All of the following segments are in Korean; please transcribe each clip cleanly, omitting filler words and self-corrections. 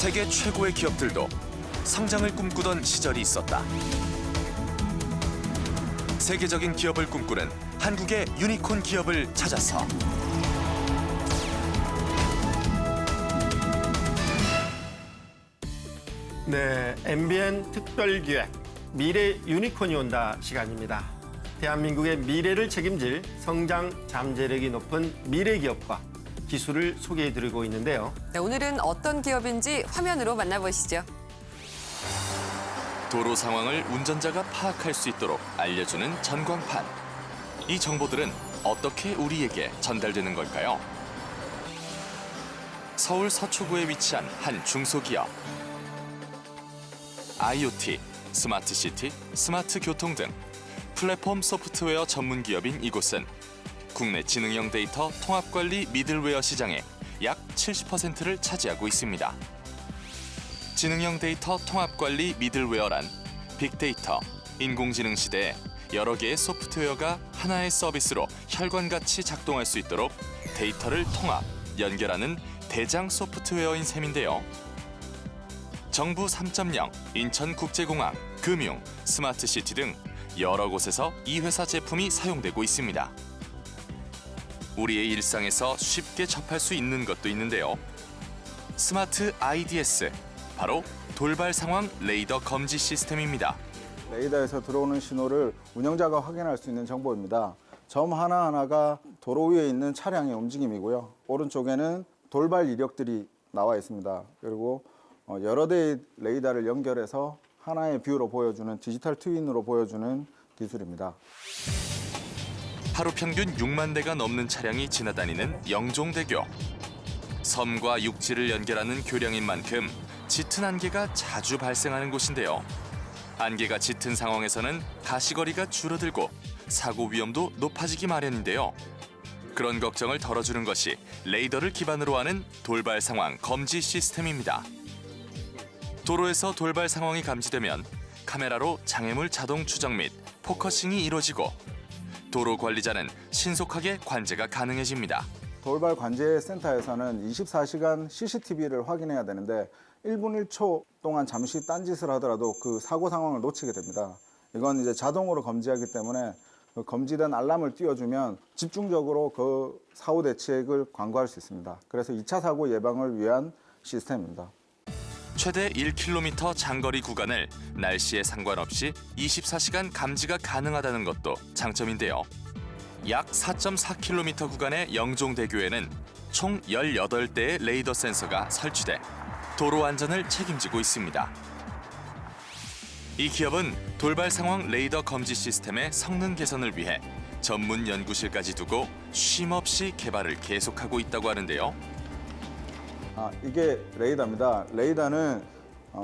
세계 최고의 기업들도 성장을 꿈꾸던 시절이 있었다. 세계적인 기업을 꿈꾸는 한국의 유니콘 기업을 찾아서 네, MBN 특별기획 미래 유니콘이 온다 시간입니다. 대한민국의 미래를 책임질 성장 잠재력이 높은 미래 기업과 기술을 소개해드리고 있는데요. 네, 오늘은 어떤 기업인지 화면으로 만나보시죠. 도로 상황을 운전자가 파악할 수 있도록 알려주는 전광판. 이 정보들은 어떻게 우리에게 전달되는 걸까요? 서울 서초구에 위치한 한 중소기업. IoT, 스마트시티, 스마트 교통 등 플랫폼 소프트웨어 전문 기업인 이곳은 국내 지능형 데이터 통합관리 미들웨어 시장의 약 70%를 차지하고 있습니다. 지능형 데이터 통합관리 미들웨어란 빅데이터, 인공지능 시대에 여러 개의 소프트웨어가 하나의 서비스로 혈관같이 작동할 수 있도록 데이터를 통합, 연결하는 대장 소프트웨어인 셈인데요. 정부 3.0, 인천국제공항, 금융, 스마트시티 등 여러 곳에서 이 회사 제품이 사용되고 있습니다. 우리의 일상에서 쉽게 접할 수 있는 것도 있는데요. 스마트 IDS, 바로 돌발 상황 레이더 검지 시스템입니다. 레이더에서 들어오는 신호를 운영자가 확인할 수 있는 정보입니다. 점 하나하나가 도로 위에 있는 차량의 움직임이고요. 오른쪽에는 돌발 이력들이 나와 있습니다. 그리고 여러 대의 레이더를 연결해서 하나의 뷰로 보여주는 디지털 트윈으로 보여주는 기술입니다. 하루 평균 6만 대가 넘는 차량이 지나다니는 영종대교. 섬과 육지를 연결하는 교량인 만큼 짙은 안개가 자주 발생하는 곳인데요. 안개가 짙은 상황에서는 가시거리가 줄어들고 사고 위험도 높아지기 마련인데요. 그런 걱정을 덜어주는 것이 레이더를 기반으로 하는 돌발 상황 검지 시스템입니다. 도로에서 돌발 상황이 감지되면 카메라로 장애물 자동 추적 및 포커싱이 이루어지고 도로 관리자는 신속하게 관제가 가능해집니다. 돌발 관제 센터에서는 24시간 CCTV를 확인해야 되는데 1분 1초 동안 잠시 딴짓을 하더라도 그 사고 상황을 놓치게 됩니다. 이건 이제 자동으로 검지하기 때문에 그 검지된 알람을 띄워주면 집중적으로 그 사후 대책을 강구할 수 있습니다. 그래서 2차 사고 예방을 위한 시스템입니다. 최대 1km 장거리 구간을 날씨에 상관없이 24시간 감지가 가능하다는 것도 장점인데요. 약 4.4km 구간의 영종대교에는 총 18대의 레이더 센서가 설치돼 도로 안전을 책임지고 있습니다. 이 기업은 돌발 상황 레이더 검지 시스템의 성능 개선을 위해 전문 연구실까지 두고 쉼없이 개발을 계속하고 있다고 하는데요. 이게 레이더입니다. 레이더는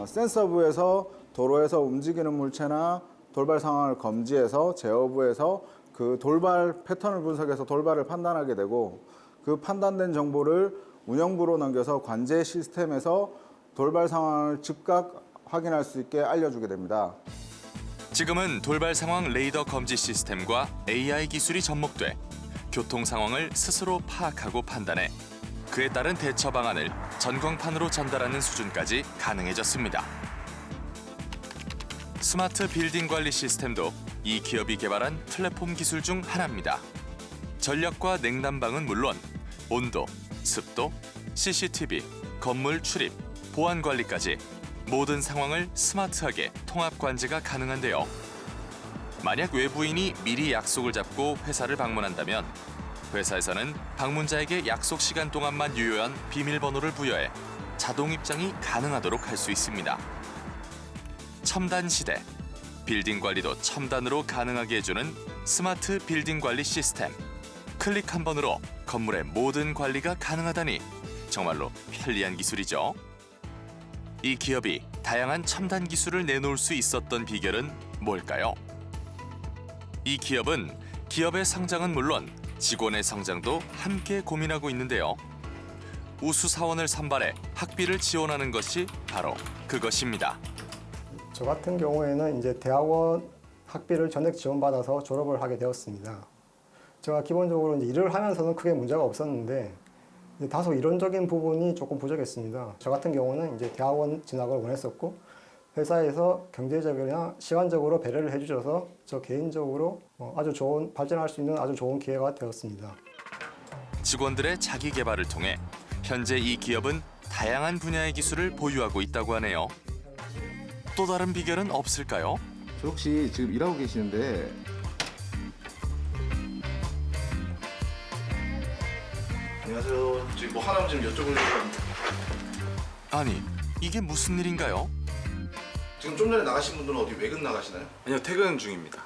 센서부에서 도로에서 움직이는 물체나 돌발 상황을 검지해서 제어부에서 그 돌발 패턴을 분석해서 돌발을 판단하게 되고 그 판단된 정보를 운영부로 넘겨서 관제 시스템에서 돌발 상황을 즉각 확인할 수 있게 알려주게 됩니다. 지금은 돌발 상황 레이더 검지 시스템과 AI 기술이 접목돼 교통 상황을 스스로 파악하고 판단해 그에 따른 대처 방안을 전광판으로 전달하는 수준까지 가능해졌습니다. 스마트 빌딩 관리 시스템도 이 기업이 개발한 플랫폼 기술 중 하나입니다. 전력과 냉난방은 물론 온도, 습도, CCTV, 건물 출입, 보안 관리까지 모든 상황을 스마트하게 통합 관제가 가능한데요. 만약 외부인이 미리 약속을 잡고 회사를 방문한다면 회사에서는 방문자에게 약속 시간 동안만 유효한 비밀번호를 부여해 자동 입장이 가능하도록 할 수 있습니다. 첨단 시대, 빌딩 관리도 첨단으로 가능하게 해주는 스마트 빌딩 관리 시스템. 클릭 한 번으로 건물의 모든 관리가 가능하다니 정말로 편리한 기술이죠. 이 기업이 다양한 첨단 기술을 내놓을 수 있었던 비결은 뭘까요? 이 기업은 기업의 성장은 물론 직원의 성장도 함께 고민하고 있는데요. 우수 사원을 선발해 학비를 지원하는 것이 바로 그것입니다. 저 같은 경우에는 이제 대학원 학비를 전액 지원받아서 졸업을 하게 되었습니다. 제가 기본적으로 이제 일을 하면서는 크게 문제가 없었는데 이제 다소 이론적인 부분이 조금 부족했습니다. 저 같은 경우는 이제 대학원 진학을 원했었고 회사에서 경제적이나 시간적으로 배려를 해주셔서 저 개인적으로 아주 좋은 발전할 수 있는 아주 좋은 기회가 되었습니다. 직원들의 자기 개발을 통해 현재 이 기업은 다양한 분야의 기술을 보유하고 있다고 하네요. 또 다른 비결은 없을까요? 저 혹시 지금 일하고 계시는데 안녕하세요. 지금 뭐 하나 좀 여쭤보려고 합니다. 아니, 이게 무슨 일인가요? 지금 좀 전에 나가신 분들은 어디 외근 나가시나요? 아니요, 퇴근 중입니다.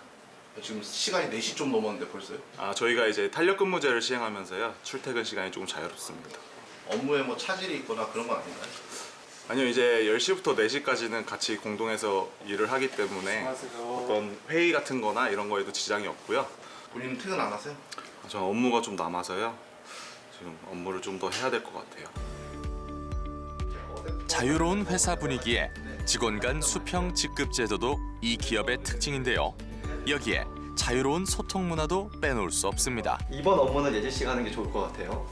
지금 시간이 4시 좀 넘었는데 벌써요? 저희가 이제 탄력 근무제를 시행하면서요. 출퇴근 시간이 조금 자유롭습니다. 업무에 뭐 차질이 있거나 그런 건 아닌가요? 아니요, 이제 10시부터 4시까지는 같이 공동해서 일을 하기 때문에 어떤 회의 같은 거나 이런 거에도 지장이 없고요. 본인은 퇴근 안 하세요? 저는 업무가 좀 남아서요. 지금 업무를 좀 더 해야 될 것 같아요. 자유로운 회사 분위기에 직원 간 수평 직급 제도도 이 기업의 특징인데요. 여기에 자유로운 소통 문화도 빼놓을 수 없습니다. 2번 업무는 예지 씨가 하는 게 좋을 것 같아요.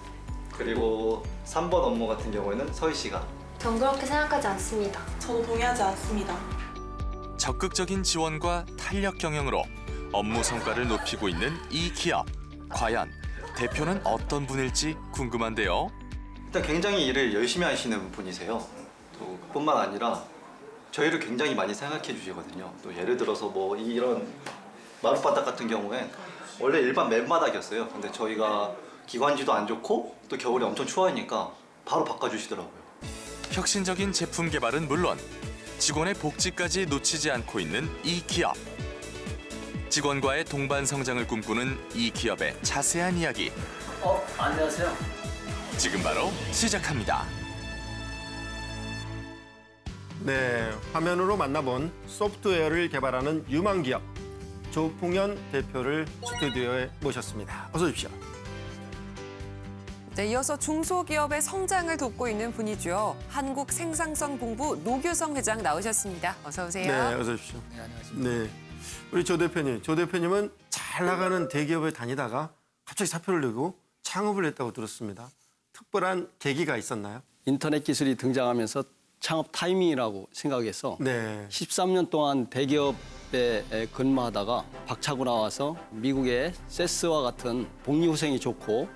그리고 3번 업무 같은 경우에는 서희 씨가. 전 그렇게 생각하지 않습니다. 저도 동의하지 않습니다. 적극적인 지원과 탄력 경영으로 업무 성과를 높이고 있는 이 기업. 과연 대표는 어떤 분일지 궁금한데요. 일단 굉장히 일을 열심히 하시는 분이세요. 또 그뿐만 아니라 저희를 굉장히 많이 생각해 주시거든요. 또 예를 들어서 뭐 이런 마룻바닥 같은 경우엔 원래 일반 맨바닥이었어요. 근데 저희가 기관지도 안 좋고 또 겨울에 엄청 추워하니까 바로 바꿔주시더라고요. 혁신적인 제품 개발은 물론 직원의 복지까지 놓치지 않고 있는 이 기업. 직원과의 동반 성장을 꿈꾸는 이 기업의 자세한 이야기. 안녕하세요. 지금 바로 시작합니다. 네, 화면으로 만나본 소프트웨어를 개발하는 유망 기업 조풍현 대표를 스튜디오에 모셨습니다. 어서 오십시오. 네, 이어서 중소기업의 성장을 돕고 있는 분이죠. 한국생산성본부 노규성 회장 나오셨습니다. 어서 오세요. 네, 어서 오십시오. 네, 안녕하십니까. 네, 우리 조 대표님. 조 대표님은 잘 나가는 대기업에 다니다가 갑자기 사표를 내고 창업을 했다고 들었습니다. 특별한 계기가 있었나요? 인터넷 기술이 등장하면서 창업 타이밍이라고 생각해서 네. 13년 동안 대기업에 근무하다가 박차고 나와서 미국의 세스와 같은 복리후생이 좋고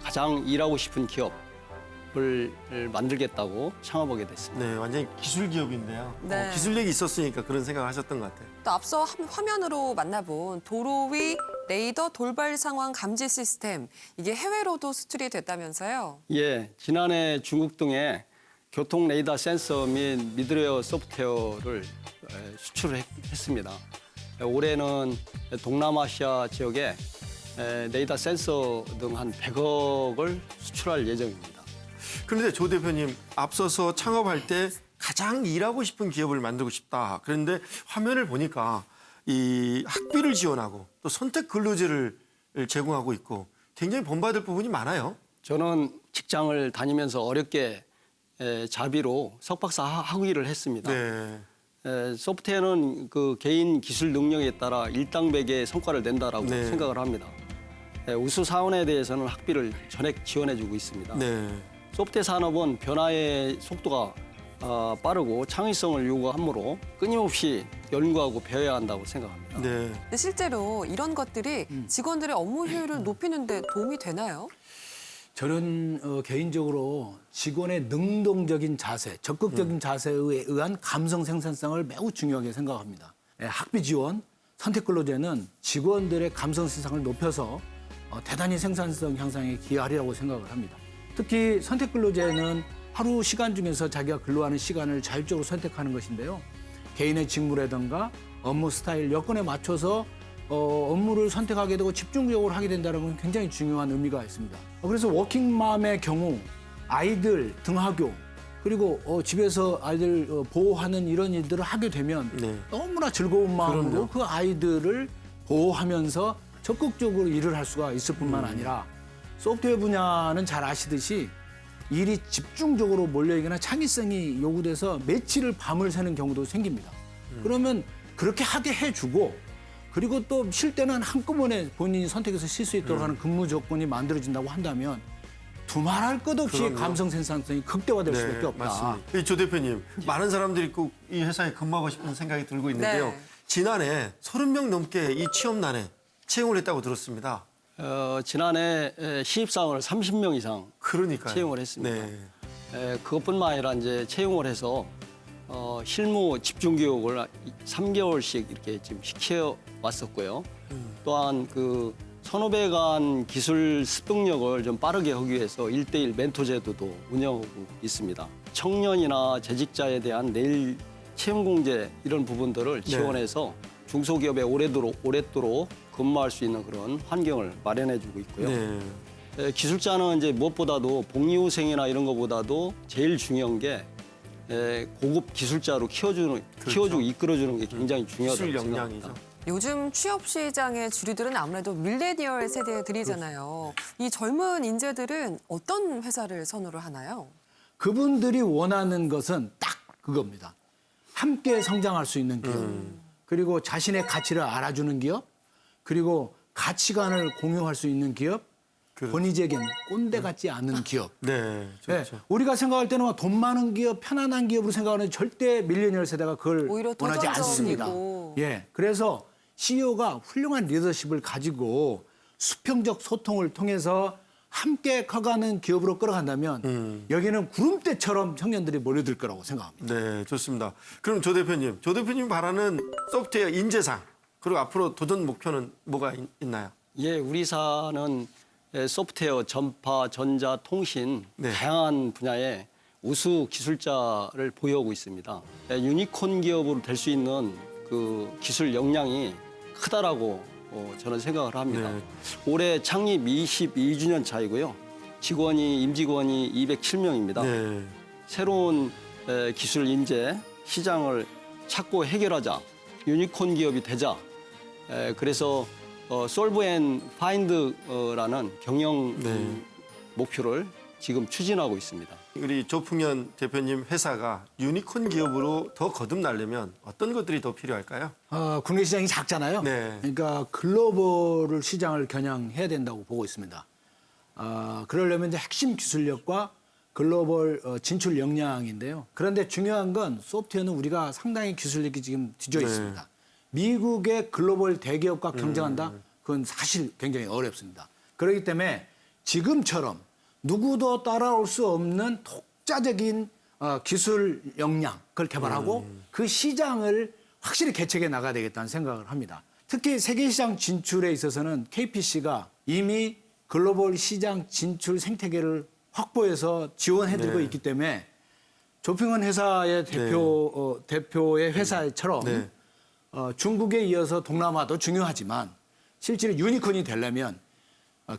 가장 일하고 싶은 기업을 만들겠다고 창업하게 됐습니다. 네, 완전히 기술 기업인데요. 네. 기술력이 있었으니까 그런 생각을 하셨던 것 같아요. 또 앞서 화면으로 만나본 도로 위 레이더 돌발 상황 감지 시스템. 이게 해외로도 수출이 됐다면서요? 예, 지난해 중국 등에 교통 레이더 센서 및 미드웨어 소프트웨어를 수출했습니다. 올해는 동남아시아 지역에 레이더 센서 등 한 100억을 수출할 예정입니다. 그런데 조 대표님, 앞서서 창업할 때 가장 일하고 싶은 기업을 만들고 싶다. 그런데 화면을 보니까 이 학비를 지원하고 또 선택 근로제를 제공하고 있고 굉장히 본받을 부분이 많아요. 저는 직장을 다니면서 어렵게 자비로 석박사 학위를 했습니다. 네. 소프트웨어는 그 개인 기술 능력에 따라 일당백의 성과를 낸다라고 네. 생각을 합니다. 우수 사원에 대해서는 학비를 전액 지원해주고 있습니다. 네. 소프트웨어 산업은 변화의 속도가 빠르고 창의성을 요구하므로 끊임없이 연구하고 배워야 한다고 생각합니다. 네. 근데 실제로 이런 것들이 직원들의 업무 효율을 높이는 데 도움이 되나요? 저는 개인적으로 직원의 능동적인 자세, 적극적인 자세에 의한 감성 생산성을 매우 중요하게 생각합니다. 학비 지원, 선택 근로제는 직원들의 감성 생산성을 높여서 대단히 생산성 향상에 기여하리라고 생각을 합니다. 특히 선택 근로제는 하루 시간 중에서 자기가 근로하는 시간을 자율적으로 선택하는 것인데요. 개인의 직무라든가 업무 스타일, 여건에 맞춰서 업무를 선택하게 되고 집중적으로 하게 된다는 건 굉장히 중요한 의미가 있습니다. 그래서 워킹맘의 경우 아이들 등하교 그리고 집에서 아이들 보호하는 이런 일들을 하게 되면 네. 너무나 즐거운 마음으로 그럼요. 그 아이들을 보호하면서 적극적으로 일을 할 수가 있을 뿐만 아니라 소프트웨어 분야는 잘 아시듯이 일이 집중적으로 몰려있거나 창의성이 요구돼서 며칠을 밤을 새는 경우도 생깁니다. 그러면 그렇게 하게 해주고 그리고 또 쉴 때는 한꺼번에 본인이 선택해서 쉴 수 있도록 하는 근무 조건이 만들어진다고 한다면 두말할 것 없이 그럼요. 감성 생산성이 극대화될 수밖에 없다. 맞습니다. 조 대표님, 많은 사람들이 꼭 이 회사에 근무하고 싶은 생각이 들고 있는데요. 네. 지난해 30명 넘게 이 취업난에 채용을 했다고 들었습니다. 지난해 신입사원을 30명 이상 그러니까요. 채용을 했습니다. 네. 그것뿐만 아니라 이제 채용을 해서 실무 집중 교육을 3개월씩 이렇게 지금 시켜 왔었고요. 또한 그 1,500안 기술 습득력을 좀 빠르게 하기 위해서 1:1 멘토 제도도 운영하고 있습니다. 청년이나 재직자에 대한 내일 채용 공제 이런 부분들을 지원해서 중소기업에 오랫도록 근무할 수 있는 그런 환경을 마련해주고 있고요. 네. 기술자는 이제 무엇보다도 복리후생이나 이런 것보다도 제일 중요한 게 고급 기술자로 키워주고 이끌어주는 게 굉장히 중요하다고 기술 생각합니다. 역량이죠. 요즘 취업 시장의 주류들은 아무래도 밀레니얼 세대들이잖아요. 이 젊은 인재들은 어떤 회사를 선호를 하나요? 그분들이 원하는 것은 딱 그겁니다. 함께 성장할 수 있는 기업, 그리고 자신의 가치를 알아주는 기업, 그리고 가치관을 공유할 수 있는 기업, 권위적인 꼰대 같지 않은 기업. 네, 그렇죠. 우리가 생각할 때는 돈 많은 기업, 편안한 기업으로 생각하는 절대 밀레니얼 세대가 그걸 오히려 원하지 않습니다. 도전적이고. 그래서 CEO가 훌륭한 리더십을 가지고 수평적 소통을 통해서 함께 커가는 기업으로 끌어간다면 여기는 구름대처럼 청년들이 몰려들 거라고 생각합니다. 네, 좋습니다. 그럼 조 대표님 바라는 소프트웨어 인재상 그리고 앞으로 도전 목표는 뭐가 있나요? 우리 사는 소프트웨어, 전파, 전자, 통신 다양한 분야에 우수 기술자를 보유하고 있습니다. 유니콘 기업으로 될 수 있는 그 기술 역량이 크다라고 저는 생각을 합니다. 올해 창립 22주년 차이고요. 임직원이 207명입니다. 새로운 기술 인재 시장을 찾고 해결하자. 유니콘 기업이 되자. 그래서 솔브 앤 파인드라는 경영 목표를 지금 추진하고 있습니다. 우리 조풍현 대표님 회사가 유니콘 기업으로 더 거듭나려면 어떤 것들이 더 필요할까요? 국내 시장이 작잖아요. 그러니까 글로벌 시장을 겨냥해야 된다고 보고 있습니다. 그러려면 이제 핵심 기술력과 글로벌 진출 역량인데요. 그런데 중요한 건 소프트웨어는 우리가 상당히 기술력이 지금 뒤져 있습니다. 미국의 글로벌 대기업과 경쟁한다? 그건 사실 굉장히 어렵습니다. 그렇기 때문에 지금처럼 누구도 따라올 수 없는 독자적인 기술 역량, 그걸 개발하고 그 시장을 확실히 개척해 나가야 되겠다는 생각을 합니다. 특히 세계 시장 진출에 있어서는 KPC가 이미 글로벌 시장 진출 생태계를 확보해서 지원해드리고 있기 때문에 조평원 회사의 대표의 회사처럼 중국에 이어서 동남아도 중요하지만 실제로 유니콘이 되려면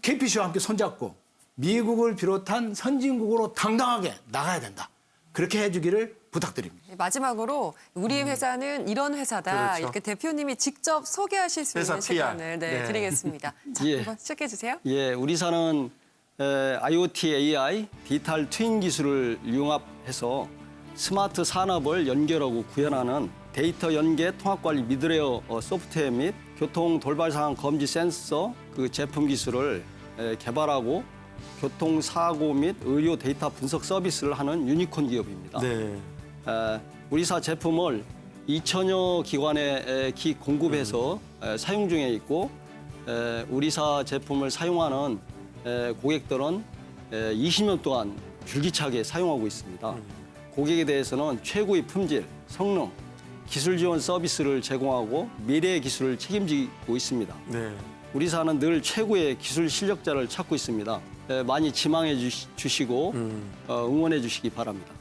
KPC와 함께 손잡고 미국을 비롯한 선진국으로 당당하게 나가야 된다. 그렇게 해주기를 부탁드립니다. 마지막으로 우리 회사는 이런 회사다. 이렇게 대표님이 직접 소개하실 수 있는 시간을 드리겠습니다. 자, 한번 시작해 주세요. 우리 사는 IoT, AI, 디지털 트윈 기술을 융합해서 스마트 산업을 연결하고 구현하는 데이터 연계 통합관리 미드웨어 소프트웨어 및 교통 돌발 상황 검지 센서 그 제품 기술을 개발하고 교통사고 및 의료 데이터 분석 서비스를 하는 유니콘 기업입니다. 우리사 제품을 2천여 기관에 공급해서 사용 중에 있고 우리사 제품을 사용하는 고객들은 20년 동안 줄기차게 사용하고 있습니다. 고객에 대해서는 최고의 품질, 성능, 기술 지원 서비스를 제공하고 미래의 기술을 책임지고 있습니다. 우리사는 늘 최고의 기술 실력자를 찾고 있습니다. 많이 지망해 주시고 응원해 주시기 바랍니다.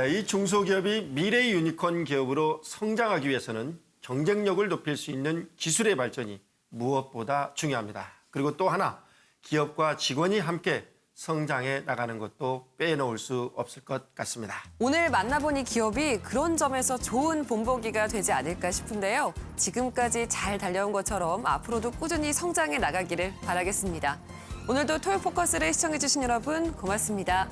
이 중소기업이 미래 유니콘 기업으로 성장하기 위해서는 경쟁력을 높일 수 있는 기술의 발전이 무엇보다 중요합니다. 그리고 또 하나, 기업과 직원이 함께 성장해 나가는 것도 빼놓을 수 없을 것 같습니다. 오늘 만나본 이 기업이 그런 점에서 좋은 본보기가 되지 않을까 싶은데요. 지금까지 잘 달려온 것처럼 앞으로도 꾸준히 성장해 나가기를 바라겠습니다. 오늘도 토요포커스를 시청해주신 여러분 고맙습니다.